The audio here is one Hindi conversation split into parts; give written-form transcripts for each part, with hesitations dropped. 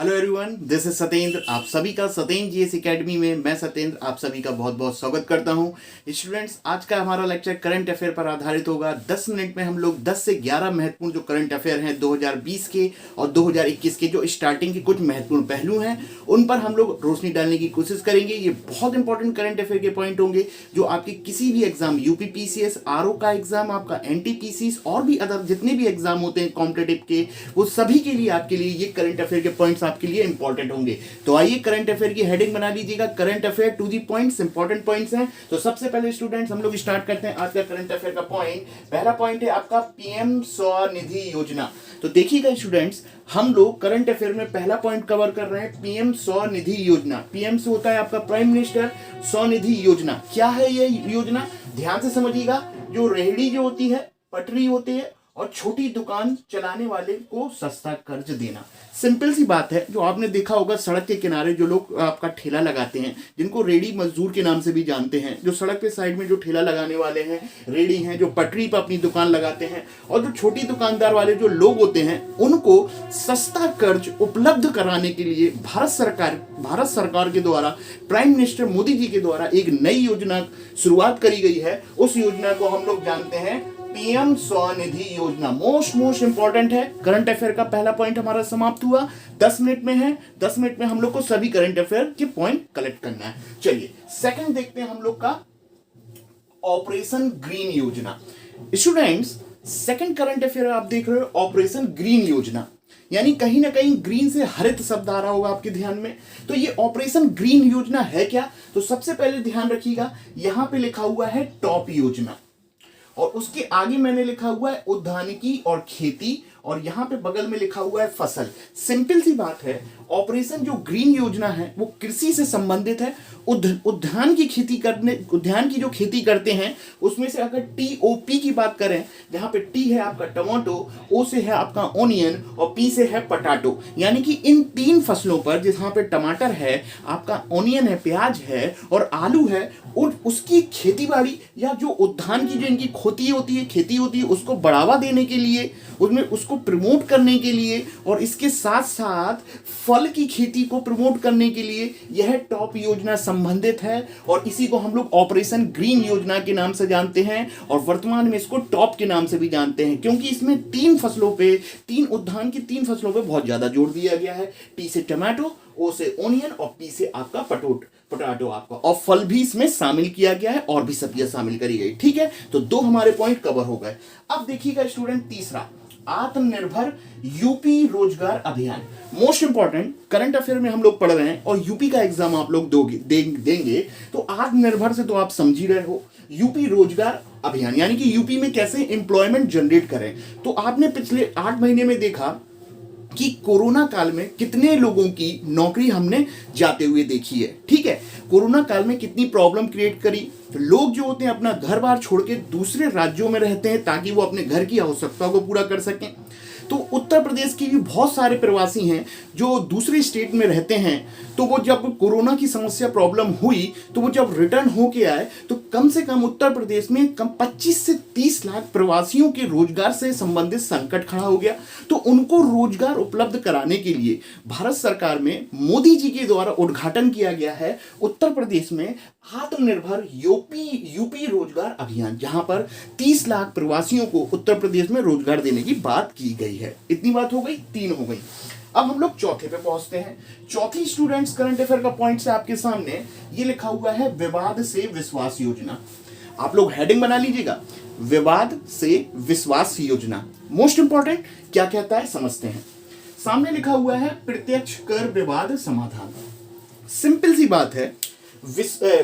Hello everyone, this is Satyendra. आप सभी का सत्येंद्र जीएस एकेडमी में मैं सत्येंद्र आप सभी का बहुत बहुत स्वागत करता हूं। स्टूडेंट्स, आज का हमारा लेक्चर करंट अफेयर पर आधारित होगा। 10 मिनट में हम लोग 10 से 11 महत्वपूर्ण जो करंट अफेयर हैं 2020 के और 2021 के, जो स्टार्टिंग के कुछ महत्वपूर्ण पहलू हैं, उन पर हम लोग रोशनी डालने की कोशिश करेंगे। ये बहुत इंपॉर्टेंट करंट अफेयर के पॉइंट होंगे जो आपके किसी भी एग्जाम, यूपीपीसीएस, आरओ का एग्जाम, आपका एनटीपीसीएस और भी अदर जितने भी एग्जाम होते हैं कॉम्पिटेटिव के, वो सभी के लिए आपके लिए ये करंट अफेयर के पॉइंट्स आपके लिए इंपॉर्टेंट होंगे। तो आइए करंट अफेयर की हेडिंग बना लीजिएगा, current affair to the points, important points हैं। तो सबसे पहले स्टूडेंट्स हम लोग स्टार्ट करते हैं आज का करंट अफेयर का पॉइंट। पहला पॉइंट है आपका पीएम स्वनिधि योजना। तो देखिएगा स्टूडेंट्स, हम लोग करंट अफेयर में पहला पॉइंट कवर कर रहे हैं पीएम स्वनिधि योजना। पीएम से होता है आपका प्राइम मिनिस्टर, स्वनिधि योजना क्या है ये योजना, ध्यान से समझिएगा। जो रेहड़ी जो होती है, पटरी होती है और छोटी दुकान चलाने वाले को सस्ता कर्ज देना। सिंपल सी बात है, जो आपने देखा होगा सड़क के किनारे जो लोग आपका ठेला लगाते हैं, जिनको रेडी मजदूर के नाम से भी जानते हैं, जो सड़क के साइड में जो ठेला लगाने वाले हैं, रेडी हैं, जो पटरी पर अपनी दुकान लगाते हैं, और जो छोटी दुकानदार वाले जो लोग होते हैं, उनको सस्ता कर्ज उपलब्ध कराने के लिए भारत सरकार के द्वारा, प्राइम मिनिस्टर मोदी जी के द्वारा एक नई योजना शुरुआत करी गई है। उस योजना को हम लोग जानते हैं पीएम स्वनिधि योजना। मोस्ट इंपॉर्टेंट है। करंट अफेयर का पहला पॉइंट हमारा समाप्त हुआ। 10 मिनट में है। 10 मिनट में हम लोग को सभी करंट अफेयर के पॉइंट कलेक्ट करना है। चलिए सेकंड देखते हैं हम लोग का ऑपरेशन ग्रीन योजना। स्टूडेंट्स, सेकंड करंट अफेयर आप देख रहे हो ऑपरेशन ग्रीन योजना, यानी कहीं ना कहीं ग्रीन से हरित शब्द आ रहा होगा आपके ध्यान में। तो ये ऑपरेशन ग्रीन योजना है क्या? तो सबसे पहले ध्यान रखिएगा, यहां पे लिखा हुआ है टॉप योजना और उसके आगे मैंने लिखा हुआ है उद्यानिकी और खेती, और यहां पे बगल में लिखा हुआ है फसल। सिंपल सी बात है, ऑपरेशन जो ग्रीन योजना है वो कृषि से संबंधित है। उद्यान की जो खेती करते हैं उसमें से अगर टीओपी की बात करें, जहां पे टी है आपका टमाटो, ओ से है आपका ओनियन और पी से है पटाटो, यानी कि इन तीन फसलों पर, जहां पे टमाटर है, आपका ओनियन है, प्याज है और आलू है, उसकी खेती बाड़ी या जो उद्यान की जो इनकी खेती होती है उसको बढ़ावा देने के लिए, उसमें उसको प्रमोट करने के लिए, और इसके साथ साथ फल की खेती को प्रमोट करने के लिए यह टॉप योजना संबंधित है। और इसी को हम लोग ऑपरेशन ग्रीन योजना के नाम से जानते हैं और वर्तमान में इसको टॉप के नाम से भी जानते हैं, क्योंकि इसमें उद्यान की तीन फसलों पे बहुत ज्यादा जोर दिया गया है। टी से टमाटो, ओ से ओनियन और पी से आपका पोटैटो आपका, और फल भी इसमें शामिल किया गया है और भी सब्जियां शामिल करी गई। ठीक है, तो दो हमारे पॉइंट कवर हो गए। अब देखिएगा स्टूडेंट, तीसरा आत्मनिर्भर यूपी रोजगार अभियान। मोस्ट इंपॉर्टेंट करंट अफेयर में हम लोग पढ़ रहे हैं और यूपी का एग्जाम आप लोग देंगे। तो आत्मनिर्भर से तो आप समझ ही रहे हो, यूपी रोजगार अभियान यानी कि यूपी में कैसे एम्प्लॉयमेंट जनरेट करें। तो आपने पिछले 8 महीने में देखा कि कोरोना काल में कितने लोगों की नौकरी हमने जाते हुए देखी है। ठीक है, कोरोना काल में कितनी प्रॉब्लम क्रिएट करी। तो लोग जो होते हैं अपना घर बार छोड़ के दूसरे राज्यों में रहते हैं ताकि वो अपने घर की आवश्यकताओं को पूरा कर सकें। तो उत्तर प्रदेश के भी बहुत सारे प्रवासी हैं जो दूसरे स्टेट में रहते हैं। तो वो जब कोरोना की समस्या प्रॉब्लम हुई तो वो जब रिटर्न होके आए तो कम से कम उत्तर प्रदेश में 25 से 30 लाख प्रवासियों के रोजगार से संबंधित संकट खड़ा हो गया। तो उनको रोजगार उपलब्ध कराने के लिए भारत सरकार में मोदी जी के द्वारा उद्घाटन किया गया है उत्तर प्रदेश में आत्मनिर्भर यूपी रोजगार अभियान, जहां पर 30 लाख प्रवासियों को उत्तर प्रदेश में रोजगार देने की बात की गई है। इतनी बात हो गई, 3 हो गई। अब हम लोग चौथे पे पहुंचते हैं। चौथी स्टूडेंट्स करंट अफेयर का पॉइंट से आपके सामने ये लिखा हुआ है विवाद से विश्वास योजना। आप लोग हेडिंग बना लीजिएगा, विवाद से विश्वास योजना। मोस्ट इंपॉर्टेंट क्या कहता है समझते हैं। सामने लिखा हुआ है प्रत्यक्ष कर विवाद समाधान। सिंपल सी बात है,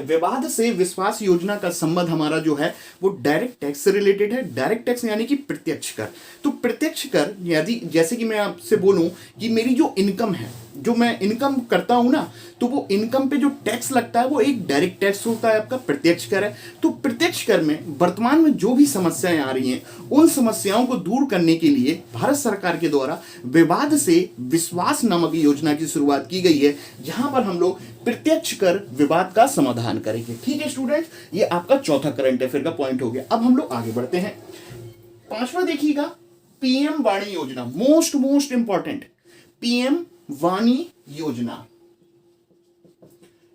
विवाद से विश्वास योजना का संबंध हमारा जो है वो डायरेक्ट टैक्स से रिलेटेड है। डायरेक्ट टैक्स यानी कि प्रत्यक्ष कर। तो प्रत्यक्ष कर यदि, जैसे कि मैं आपसे बोलूं कि मेरी जो इनकम है, जो मैं इनकम करता हूं ना, तो वो इनकम पे जो टैक्स लगता है वो एक डायरेक्ट टैक्स होता है, आपका प्रत्यक्ष कर है। तो प्रत्यक्ष कर में वर्तमान में जो भी समस्याएं आ रही हैं, उन समस्याओं को दूर करने के लिए भारत सरकार के द्वारा विवाद से विश्वास नामक योजना की शुरुआत की गई है, जहां पर हम लोग प्रत्यक्ष कर विवाद का समाधान करेंगे। ठीक है स्टूडेंट्स, ये आपका चौथा करंट अफेयर का पॉइंट हो गया। अब हम लोग आगे बढ़ते हैं। पांचवा देखिएगा, पीएम वाणी योजना। मोस्ट इंपॉर्टेंट, पीएम वाणी योजना,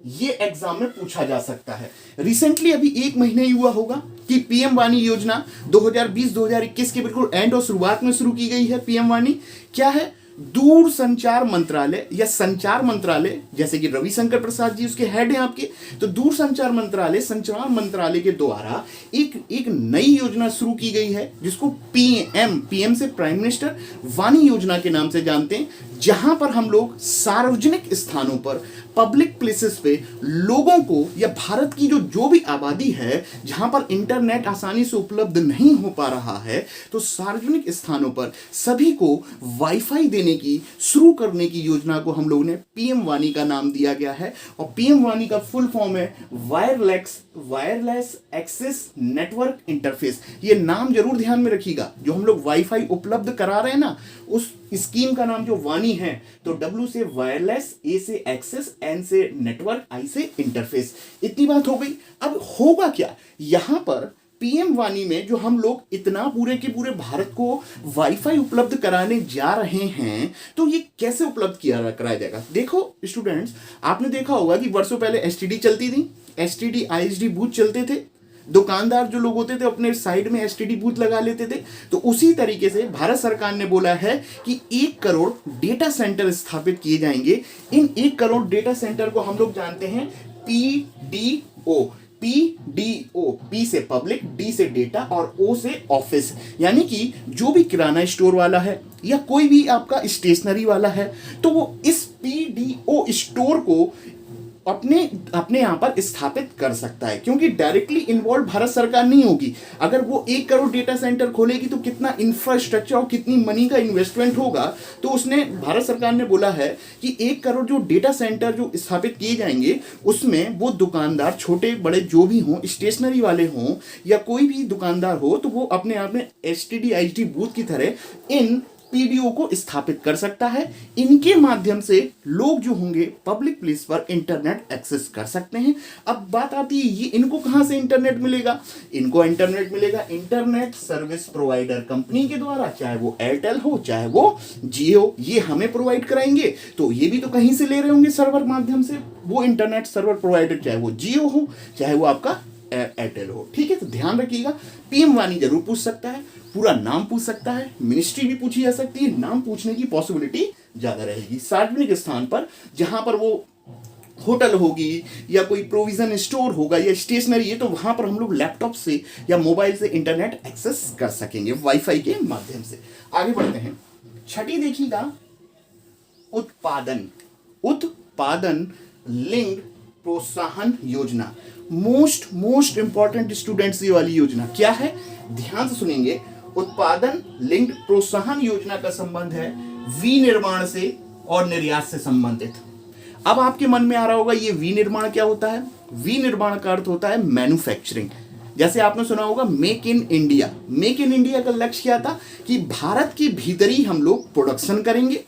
ये एग्जाम में पूछा जा सकता है। रिसेंटली अभी 1 महीने ही हुआ होगा कि पीएम वाणी योजना 2020-2021 के बिल्कुल एंड और शुरुआत में शुरू की गई है। पीएम वाणी क्या है? दूर संचार मंत्रालय या संचार मंत्रालय, जैसे कि रविशंकर प्रसाद जी उसके हेड हैं आपके, तो दूर संचार मंत्रालय के द्वारा एक नई योजना शुरू की गई है जिसको पीएम से प्राइम मिनिस्टर वाणी योजना के नाम से जानते हैं, जहां पर हम लोग सार्वजनिक स्थानों पर, पब्लिक प्लेसेस पे लोगों को या भारत की जो भी आबादी है जहां पर इंटरनेट आसानी से उपलब्ध नहीं हो पा रहा है, तो सार्वजनिक स्थानों पर सभी को वाईफाई देने की, शुरू करने की योजना को हम लोगों ने पीएम वाणी का नाम दिया गया है। और पीएम वाणी का फुल फॉर्म है वायरलेस एक्सेस नेटवर्क इंटरफेस। ये नाम जरूर ध्यान में रखिएगा, जो हम लोग वाईफाई उपलब्ध करा रहे हैं ना, उस स्कीम का नाम जो वाणी है, तो W से वायरलेस, A से एक्सेस, N से नेटवर्क, I से इंटरफेस। इतनी बात हो गई। अब होगा क्या यहां पर पीएम वाणी में, जो हम लोग इतना पूरे के पूरे भारत को वाईफाई उपलब्ध कराने जा रहे हैं, तो ये कैसे उपलब्ध कराया जाएगा? देखो स्टूडेंट्स, आपने देखा होगा कि वर्षों पहले एसटीडी चलती थी, एसटीडी आईएसडी बूथ चलते थे, दुकानदार जो लोग होते थे अपने साइड में एसटीडी बूथ लगा लेते थे। तो उसी तरीके से भारत सरकार ने बोला है कि 1 करोड़ डेटा सेंटर स्थापित किए जाएंगे। इन 1 करोड़ डेटा सेंटर को हम लोग जानते हैं पीडीओ। पी से पब्लिक, डी से डेटा और ओ से ऑफिस। यानी कि जो भी किराना स्टोर वाला है या कोई भी आपका स्टेशनरी वाला है, तो वो इस पीडीओ स्टोर को अपने यहां पर स्थापित कर सकता है, क्योंकि डायरेक्टली इन्वॉल्व भारत सरकार नहीं होगी। अगर वो 1 करोड़ डेटा सेंटर खोलेगी तो कितना इंफ्रास्ट्रक्चर और कितनी मनी का इन्वेस्टमेंट होगा। तो उसने, भारत सरकार ने बोला है कि 1 करोड़ जो डेटा सेंटर जो स्थापित किए जाएंगे, उसमें वो दुकानदार, छोटे बड़े जो भी हों, स्टेशनरी वाले हों या कोई भी दुकानदार हो, तो वो अपने आप में एसटीडी आईएसडी बूथ की तरह इन पीडीओ को स्थापित कर सकता है। इनके माध्यम से लोग जो होंगे पब्लिक प्लेस पर इंटरनेट एक्सेस कर सकते हैं। अब बात आती है, ये इनको कहां से इंटरनेट मिलेगा? इनको इंटरनेट मिलेगा इंटरनेट सर्विस प्रोवाइडर कंपनी के द्वारा, चाहे वो एयरटेल हो चाहे वो जियो, ये हमें प्रोवाइड कराएंगे। तो ये भी तो कहीं से ले रहे होंगे सर्वर माध्यम से, वो इंटरनेट सर्वर प्रोवाइडर, चाहे वो जियो हो चाहे वो आपका एयरटेल हो। ठीक है, तो ध्यान रखिएगा, पीएम वाणी जरूर पूछ सकता है, पूरा नाम पूछ सकता है, मिनिस्ट्री भी पूछी जा सकती है, नाम पूछने की पॉसिबिलिटी ज्यादा रहेगी। सार्वजनिक स्थान पर जहां पर वो होटल होगी या कोई प्रोविजन स्टोर होगा या स्टेशनरी है, तो वहां पर हम लोग लैपटॉप से या मोबाइल से इंटरनेट एक्सेस कर सकेंगे वाईफाई के माध्यम से। आगे बढ़ते हैं, छठी देखिएगा, उत्पादन लिंक्ड प्रोत्साहन योजना। मोस्ट इंपॉर्टेंट स्टूडेंट्स, ये वाली योजना क्या है? ध्यान से सुनेंगे। उत्पादन लिंक्ड प्रोत्साहन योजना का संबंध है विनिर्माण से और निर्यात से संबंधित। अब आपके मन में आ रहा होगा ये विनिर्माण क्या होता है? विनिर्माण का अर्थ होता है मैन्युफैक्चरिंग। जैसे आपने सुना होगा make in India. Make in India का लक्ष्य क्या था कि भारत के भीतर ही हम लोग प्रोडक्शन करेंगे,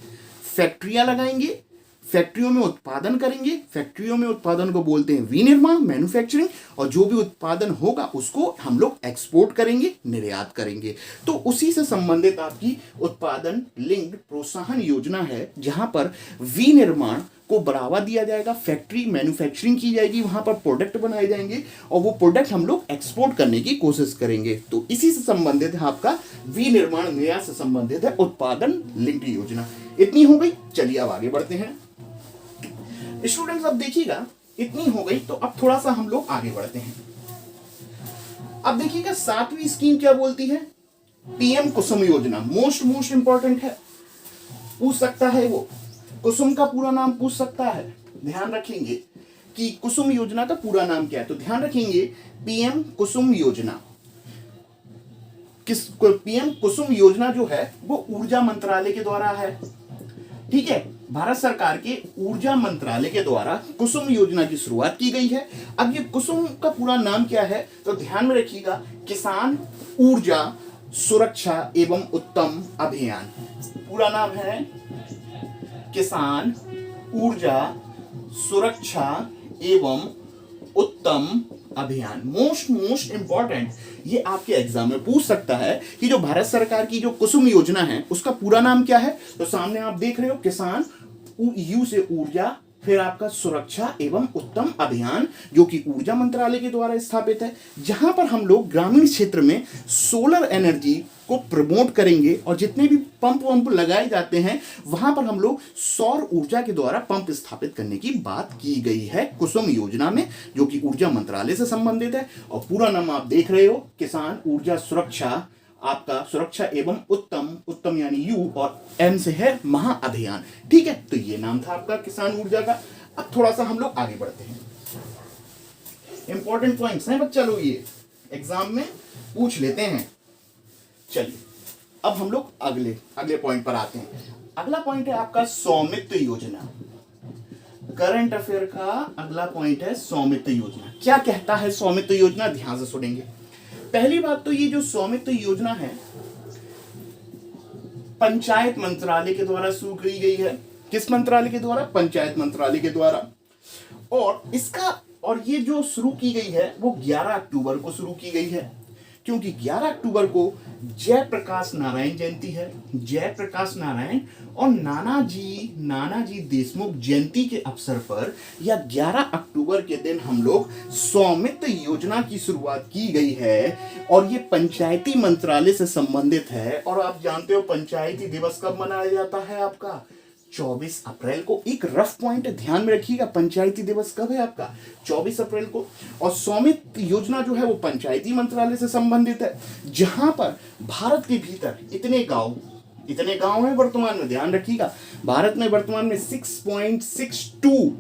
फैक्ट्रियां लगाएंगे, फैक्ट्रियों में उत्पादन करेंगे। फैक्ट्रियों में उत्पादन को बोलते हैं विनिर्माण, मैन्युफैक्चरिंग, और जो भी उत्पादन होगा उसको हम लोग एक्सपोर्ट करेंगे, निर्यात करेंगे। तो उसी से संबंधित आपकी उत्पादन लिंक्ड प्रोत्साहन योजना है, जहां पर विनिर्माण को बढ़ावा दिया जाएगा, फैक्ट्री मैन्युफैक्चरिंग की जाएगी, वहां पर प्रोडक्ट बनाए जाएंगे और वो प्रोडक्ट हम लोग एक्सपोर्ट करने की कोशिश करेंगे। तो इसी से संबंधित है आपका विनिर्माण, निर्यात से संबंधित है उत्पादन लिंक्ड योजना। इतनी हो गई, चलिए अब आगे बढ़ते हैं। स्टूडेंट्स अब देखिएगा, इतनी हो गई, तो अब थोड़ा सा हम लोग आगे बढ़ते हैं। अब देखिएगा 7वीं स्कीम क्या बोलती है? पीएम कुसुम योजना। मोस्ट इंपॉर्टेंट है, पूछ सकता है वो। कुसुम का पूरा नाम पूछ सकता है। ध्यान रखेंगे कि कुसुम योजना का पूरा नाम क्या है, तो ध्यान रखेंगे पीएम कुसुम योजना। पीएम कुसुम योजना जो है वो ऊर्जा मंत्रालय के द्वारा है। ठीक है, भारत सरकार के ऊर्जा मंत्रालय के द्वारा कुसुम योजना की शुरुआत की गई है। अब ये कुसुम का पूरा नाम क्या है, तो ध्यान में रखिएगा, किसान ऊर्जा सुरक्षा एवं उत्तम अभियान। पूरा नाम है किसान ऊर्जा सुरक्षा एवं उत्तम अभियान। मोस्ट इंपॉर्टेंट, ये आपके एग्जाम में पूछ सकता है कि जो भारत सरकार की जो कुसुम योजना है उसका पूरा नाम क्या है। तो सामने आप देख रहे हो, किसान यू से ऊर्जा, फिर आपका सुरक्षा एवं उत्तम अभियान जो कि ऊर्जा मंत्रालय के द्वारा स्थापित है, जहां पर हम लोग ग्रामीण क्षेत्र में सोलर एनर्जी को प्रमोट करेंगे और जितने भी पंप वंप लगाए जाते हैं वहां पर हम लोग सौर ऊर्जा के द्वारा पंप स्थापित करने की बात की गई है कुसुम योजना में, जो कि ऊर्जा मंत्रालय से संबंधित है। और पूरा नाम आप देख रहे हो, किसान ऊर्जा सुरक्षा, आपका सुरक्षा एवं उत्तम, उत्तम यानी यू और एम से है महाअभियान। ठीक है, तो ये नाम था आपका किसान ऊर्जा का। अब थोड़ा सा हम लोग आगे बढ़ते हैं, इंपॉर्टेंट पॉइंट्स हैं बच्चा लोग, ये एग्जाम में पूछ लेते हैं। चलिए अब हम लोग अगले पॉइंट पर आते हैं। अगला पॉइंट है आपका स्वामित्व योजना। करंट अफेयर का अगला पॉइंट है स्वामित्व योजना। क्या कहता है स्वामित्व योजना, ध्यान से सुनेंगे। पहली बात तो ये जो स्वामित्व योजना है पंचायत मंत्रालय के द्वारा शुरू की गई है। किस मंत्रालय के द्वारा? पंचायत मंत्रालय के द्वारा। और ये जो शुरू की गई है वो 11 अक्टूबर को शुरू की गई है, क्योंकि 11 अक्टूबर को जयप्रकाश नारायण जयंती है। जयप्रकाश नारायण और नानाजी देशमुख जयंती के अवसर पर या 11 अक्टूबर के दिन हम लोग स्वामित्व योजना की शुरुआत की गई है और ये पंचायती मंत्रालय से संबंधित है। और आप जानते हो पंचायती दिवस कब मनाया जाता है आपका? 24 अप्रैल को। एक रफ पॉइंट ध्यान में रखिएगा, पंचायती दिवस कब है आपका? 24 अप्रैल को। और स्वामित्व योजना जो है वो पंचायती मंत्रालय से संबंधित है, जहां पर भारत के भीतर इतने गांव हैं वर्तमान में, ध्यान रखिएगा, भारत में वर्तमान में 6.62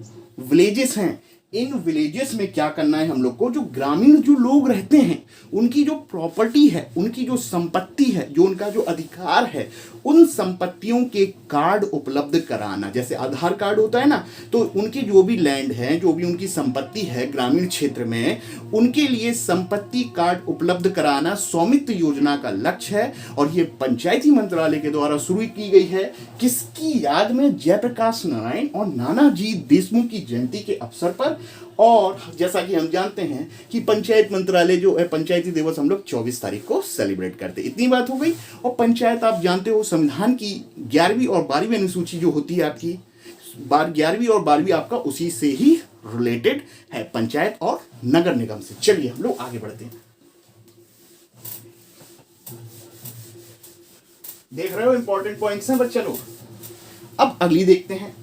विलेजेस हैं। इन विलेजेस में क्या करना है हम लोग को, जो ग्रामीण जो लोग रहते हैं उनकी जो प्रॉपर्टी है, उनकी जो संपत्ति है, जो उनका जो अधिकार है, उन संपत्तियों के कार्ड उपलब्ध कराना। जैसे आधार कार्ड होता है ना, तो उनकी जो भी लैंड है, जो भी उनकी संपत्ति है ग्रामीण क्षेत्र में, उनके लिए संपत्ति कार्ड उपलब्ध कराना स्वामित्व योजना का लक्ष्य है। और ये पंचायती मंत्रालय के द्वारा शुरू की गई है। किसकी याद में? जयप्रकाश नारायण और नानाजी देशमुख की जयंती के अवसर पर। और जैसा कि हम जानते हैं कि पंचायत मंत्रालय जो है, पंचायती दिवस हम लोग 24 तारीख को सेलिब्रेट करते हैं। इतनी बात हो गई। और पंचायत आप जानते हो संविधान की 11वीं और 12वीं अनुसूची जो होती है आपकी, 11वीं और 12वीं आपका उसी से ही रिलेटेड है, पंचायत और नगर निगम से। चलिए हम लोग आगे बढ़ते हैं। देख रहे हो इंपॉर्टेंट पॉइंट्स हैं बच्चा लोग। अब अगली देखते हैं।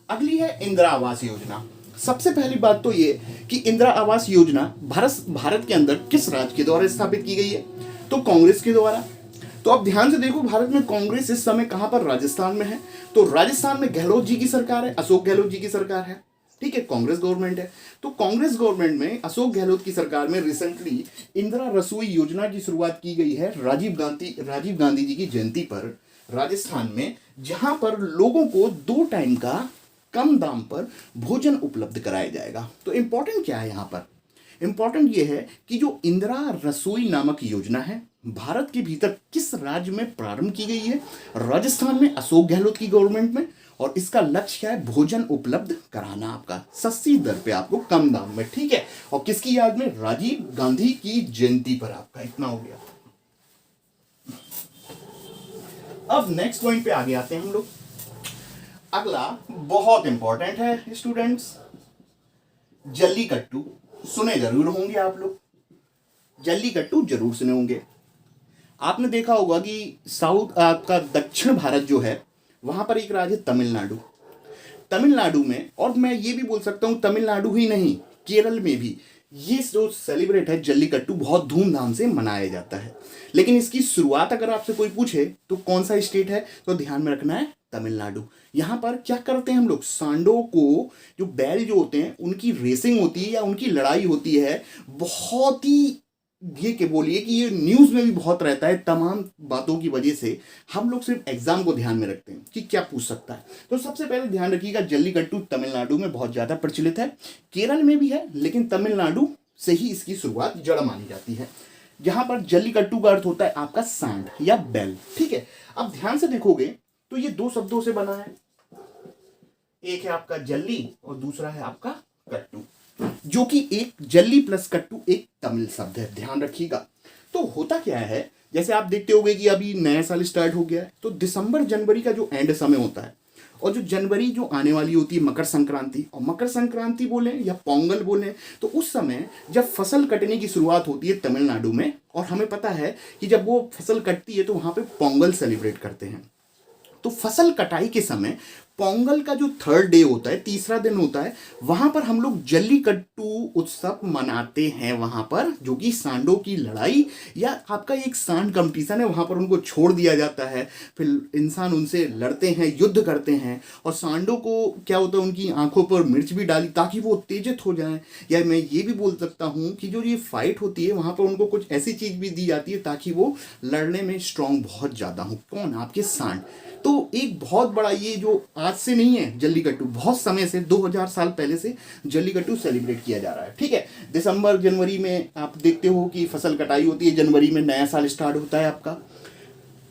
अगली है इंदिरा आवास योजना। सबसे पहली बात तो ये कि इंदिरा आवास योजना भारत के अंदर किस राज्य के द्वारा स्थापित की गई है? तो कांग्रेस के द्वारा। तो अब ध्यान से देखो, भारत में कांग्रेस इस समय कहां पर? राजस्थान में है। तो राजस्थान में गहलोत जी की सरकार है, अशोक गहलोत जी की सरकार है। ठीक है, कांग्रेस गवर्नमेंट है। तो कांग्रेस गवर्नमेंट में अशोक गहलोत की सरकार में रिसेंटली इंदिरा रसोई योजना की शुरुआत की गई है राजीव गांधी जी की जयंती पर राजस्थान में, जहां पर लोगों को 2 टाइम का कम दाम पर भोजन उपलब्ध कराया जाएगा। तो इंपॉर्टेंट क्या है यहाँ पर? इंपॉर्टेंट ये है कि जो इंदिरा रसोई नामक योजना है भारत के भीतर किस राज्य में प्रारंभ की गई है? राजस्थान में, अशोक गहलोत की गवर्नमेंट में। और इसका लक्ष्य क्या है? भोजन उपलब्ध कराना आपका सस्ती दर पे, आपको कम दाम में। ठीक है, और किसकी याद में? राजीव गांधी की जयंती पर। आपका इतना हो गया। अब नेक्स्ट पॉइंट पे आगे आते हैं हम लोग। अगला बहुत इंपॉर्टेंट है स्टूडेंट्स, जल्लीकट्टू। सुने जरूर होंगे आप लोग, जल्लीकट्टू जरूर सुने होंगे। आपने देखा होगा कि साउथ आपका दक्षिण भारत जो है वहां पर एक राज्य तमिलनाडु। तमिलनाडु में, और मैं ये भी बोल सकता हूं तमिलनाडु ही नहीं, केरल में भी ये जो सेलिब्रेट है जल्लीकट्टू बहुत धूमधाम से मनाया जाता है। लेकिन इसकी शुरुआत अगर आपसे कोई पूछे तो कौन सा स्टेट है, तो ध्यान में रखना है तमिलनाडु। यहाँ पर क्या करते हैं हम लोग? सांडों को, जो बैल जो होते हैं उनकी रेसिंग होती है या उनकी लड़ाई होती है। बहुत ही ये के बोलिए कि ये न्यूज़ में भी बहुत रहता है। तमाम बातों की वजह से हम लोग सिर्फ एग्जाम को ध्यान में रखते हैं कि क्या पूछ सकता है। तो सबसे पहले ध्यान रखिएगा, जल्लीकट्टू तमिलनाडु में बहुत ज़्यादा प्रचलित है, केरल में भी है, लेकिन तमिलनाडु से ही इसकी शुरुआत जड़ मानी जाती है। जहां पर जल्लीकट्टू का अर्थ होता है आपका सांड या बैल। ठीक है, अब ध्यान से देखोगे तो ये 2 शब्दों से बना है। एक है आपका जल्ली और दूसरा है आपका कट्टू, जो कि एक जल्ली प्लस कट्टू एक तमिल शब्द है, ध्यान रखिएगा। तो होता क्या है, जैसे आप देखते होंगे कि अभी नया साल स्टार्ट हो गया है, तो दिसंबर जनवरी का जो एंड समय होता है और जो जनवरी जो आने वाली होती है मकर संक्रांति, और मकर संक्रांति बोले या पोंगल बोले, तो उस समय जब फसल कटने की शुरुआत होती है तमिलनाडु में, और हमें पता है कि जब वो फसल कटती है तो वहाँ पे पोंगल सेलिब्रेट करते हैं। तो फसल कटाई के समय पोंगल का जो थर्ड डे होता है, तीसरा दिन होता है, वहां पर हम लोग जल्लीकट्टू उत्सव मनाते हैं वहां पर, जो कि सांडों की लड़ाई या आपका एक सांड कंपटीशन है। वहां पर उनको छोड़ दिया जाता है, फिर इंसान उनसे लड़ते हैं, युद्ध करते हैं, और सांडों को क्या होता है, उनकी आंखों पर मिर्च भी डाली ताकि वो उत्तेजित हो जाएं। या मैं ये भी बोल सकता हूँ कि जो ये फाइट होती है वहां पर उनको कुछ ऐसी चीज भी दी जाती है ताकि वो लड़ने में स्ट्रांग बहुत ज्यादा हो। कौन? आपके सांड। तो एक बहुत बड़ा, ये जो आज से नहीं है जल्लीकट्टू, बहुत समय से 2000 साल पहले से जल्लीकट्टू सेलिब्रेट किया जा रहा है। ठीक है, दिसंबर जनवरी में आप देखते हो कि फसल कटाई होती है, जनवरी में नया साल स्टार्ट होता है आपका,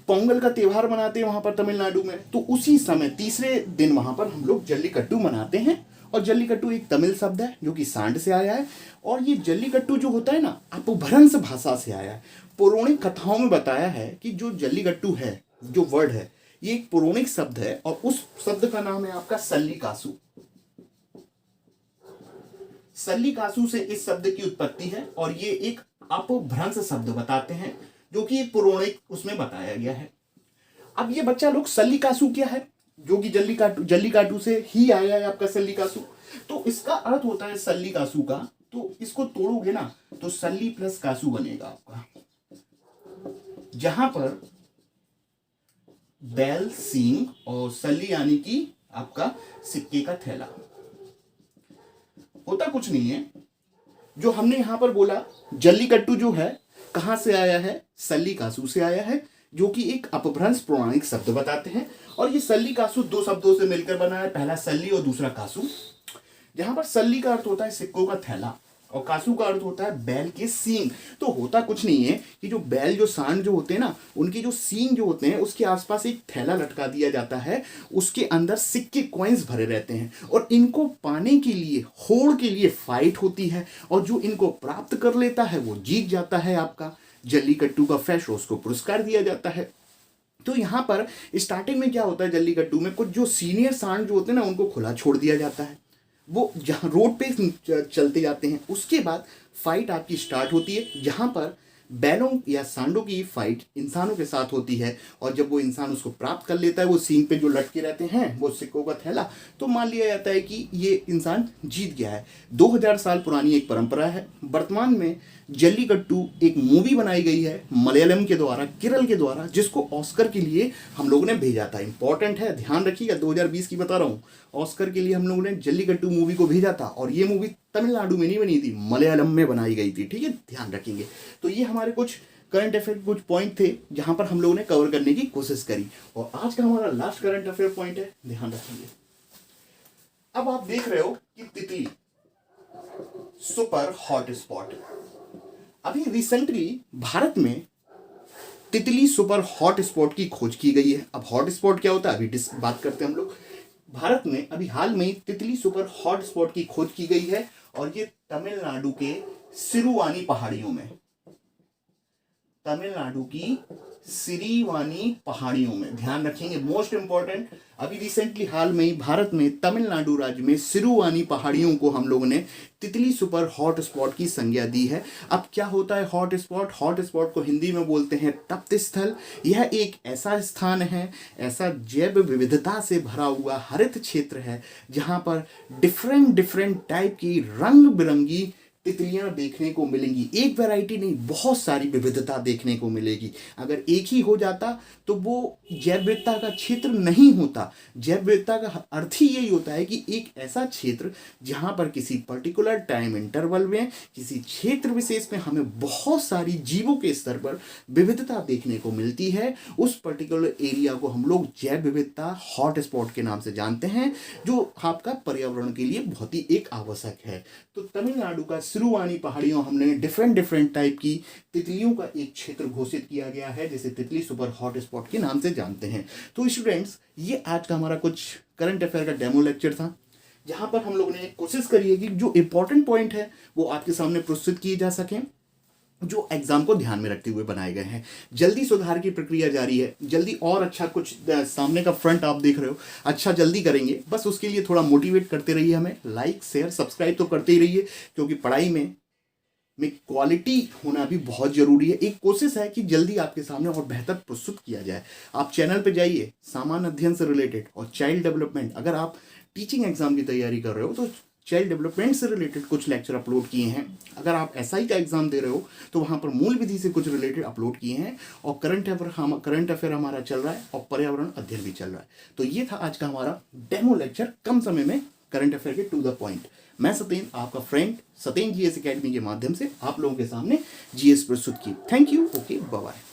पोंगल का त्यौहार मनाते हैं वहां पर तमिलनाडु में। तो उसी समय तीसरे दिन वहां पर हम लोग जल्लीकट्टू मनाते हैं। और जल्लीकट्टू एक तमिल शब्द है जो कि सांड से आया है, और ये जल्लीकट्टू जो होता है ना, अपभ्रंश भाषा से आया है। पौराणिक कथाओं में बताया है कि जो जल्लीकट्टू है, जो वर्ड है, ये एक पौराणिक शब्द है, और उस शब्द का नाम है आपका सल्लीकासु। सल्लीकासु से इस शब्द की उत्पत्ति है, और ये एक अपभ्रंश शब्द बताते हैं जो कि एक पौराणिक उसमें बताया गया है। अब ये बच्चा लोग, सल्लीकासु क्या है, जो कि जल्लीकाटू से ही आया है आपका सल्लीकासु। तो इसका अर्थ होता है सल्लीकासु का, तो इसको तोड़ोगे ना तो सल्ली प्लस कासु बनेगा आपका, जहां पर बैल, सींग और सल्ली यानी कि आपका सिक्के का थैला। होता कुछ नहीं है, जो हमने यहां पर बोला जल्लीकट्टू जो है कहां से आया है, सल्लीकासु से आया है, जो कि एक अपभ्रंश पौराणिक शब्द बताते हैं। और ये सल्लीकासु दो शब्दों से मिलकर बना है, पहला सल्ली और दूसरा कासु। जहां पर सल्ली का अर्थ होता है सिक्कों का थैला, और कासू का अर्थ होता है बैल के सींग। तो होता कुछ नहीं है कि जो बैल, जो सांड जो होते हैं ना, उनके जो सींग जो होते हैं उसके आसपास एक थैला लटका दिया जाता है, उसके अंदर सिक्के कॉइन्स भरे रहते हैं, और इनको पाने के लिए, होड़ के लिए फाइट होती है, और जो इनको प्राप्त कर लेता है वो जीत जाता है आपका जल्लीकट्टू का फ्रेश, उसको पुरस्कार दिया जाता है। तो यहाँ पर स्टार्टिंग में क्या होता है, जल्लीकट्टू में कुछ जो सीनियर सांड जो होते हैं ना उनको खुला छोड़ दिया जाता है, वो जहाँ रोड पे चलते जाते हैं। उसके बाद फाइट आपकी स्टार्ट होती है, जहाँ पर बैलों या सांडों की फाइट इंसानों के साथ होती है, और जब वो इंसान उसको प्राप्त कर लेता है, वो सींग पे जो लटके रहते हैं वो सिक्कों का थैला, तो मान लिया जाता है कि ये इंसान जीत गया है। 2000 साल पुरानी एक परंपरा है। वर्तमान में जल्लीकट्टू एक मूवी बनाई गई है मलयालम के द्वारा, केरल के द्वारा, जिसको ऑस्कर के लिए हम लोगों ने भेजा था। इंपॉर्टेंट है, ध्यान रखिएगा, 2020 की बता रहा हूँ। ऑस्कर के लिए हम लोगों ने जल्लीकट्टू मूवी को भेजा था, और ये मूवी तमिलनाडु में नहीं बनी थी, मलयालम में बनाई गई थी। ठीक है, ध्यान रखेंगे। तो ये हमारे कुछ करंट अफेयर कुछ पॉइंट थे जहां पर हम लोगों ने कवर करने की कोशिश करी, और आज का हमारा लास्ट करंट अफेयर पॉइंट है, ध्यान रखेंगे। अब आप देख रहे हो कि तितली सुपर हॉट स्पॉट, अभी रिसेंटली भारत में तितली सुपर हॉट स्पॉट की खोज की गई है। अब हॉट स्पॉट क्या होता है अभी बात करते हैं हम लोग। भारत में अभी हाल में तितली सुपर हॉट स्पॉट की खोज की गई है, और ये तमिलनाडु के सिरुवानी पहाड़ियों में, तमिलनाडु की सिरिवानी पहाड़ियों में, ध्यान रखेंगे, मोस्ट इंपॉर्टेंट। अभी रिसेंटली हाल में ही भारत में तमिलनाडु राज्य में सिरुवानी पहाड़ियों को हम लोगों ने तितली सुपर हॉट स्पॉट की संज्ञा दी है। अब क्या होता है हॉट स्पॉट? हॉट स्पॉट को हिंदी में बोलते हैं तप्त स्थल। यह एक ऐसा स्थान है, ऐसा जैव विविधता से भरा हुआ हरित क्षेत्र है, जहां पर डिफरेंट टाइप की रंग बिरंगी तितलियां देखने को मिलेंगी। एक वैरायटी नहीं, बहुत सारी विविधता देखने को मिलेगी। अगर एक ही हो जाता तो वो जैव विविधता का क्षेत्र नहीं होता। जैव विविधता का अर्थ ही यही होता है कि एक ऐसा क्षेत्र जहां पर किसी पर्टिकुलर टाइम इंटरवल में, किसी क्षेत्र विशेष में हमें बहुत सारी जीवों के स्तर पर विविधता देखने को मिलती है। उस पर्टिकुलर एरिया को हम लोग जैव विविधता हॉट स्पॉट के नाम से जानते हैं, जो आपका पर्यावरण के लिए बहुत ही एक आवश्यक है। तो तमिलनाडु का सिरुवानी पहाड़ियों हमने डिफरेंट टाइप की तितलियों का एक क्षेत्र घोषित किया गया है, जिसे तितली सुपर हॉट स्पॉट के नाम से जानते हैं। तो स्टूडेंट्स, ये आज का हमारा कुछ करंट अफेयर का डेमो लेक्चर था, जहां पर हम लोगों ने कोशिश करी है कि जो इंपॉर्टेंट पॉइंट है वो आपके सामने प्रस्तुत किए जा सकें। जो एग्जाम को ध्यान में रखते हुए बनाए गए हैं। जल्दी सुधार की प्रक्रिया जारी है, जल्दी और अच्छा कुछ सामने का फ्रंट आप देख रहे हो, अच्छा जल्दी करेंगे। बस उसके लिए थोड़ा मोटिवेट करते रहिए हमें, लाइक शेयर सब्सक्राइब तो करते ही रहिए, क्योंकि पढ़ाई में क्वालिटी होना भी बहुत जरूरी है। एक कोशिश है कि जल्दी आपके सामने और बेहतर प्रस्तुत किया जाए। आप चैनल पे जाइए, सामान्य अध्ययन से रिलेटेड और चाइल्ड डेवलपमेंट, अगर आप टीचिंग एग्जाम की तैयारी कर रहे हो तो चाइल्ड डेवलपमेंट से रिलेटेड कुछ लेक्चर अपलोड किए हैं। अगर आप एसआई का एग्जाम दे रहे हो तो वहां पर मूल विधि से कुछ रिलेटेड अपलोड किए हैं। और करंट अफेयर हमारा चल रहा है और पर्यावरण अध्ययन भी चल रहा है। तो ये था आज का हमारा डेमो लेक्चर, कम समय में करंट अफेयर के टू द पॉइंट। मैं सत्येंद्र, आपका फ्रेंड सत्येंद्र जीएस एकेडमी के माध्यम से आप लोगों के सामने जीएस प्रस्तुत की। Thank you, okay, bye bye.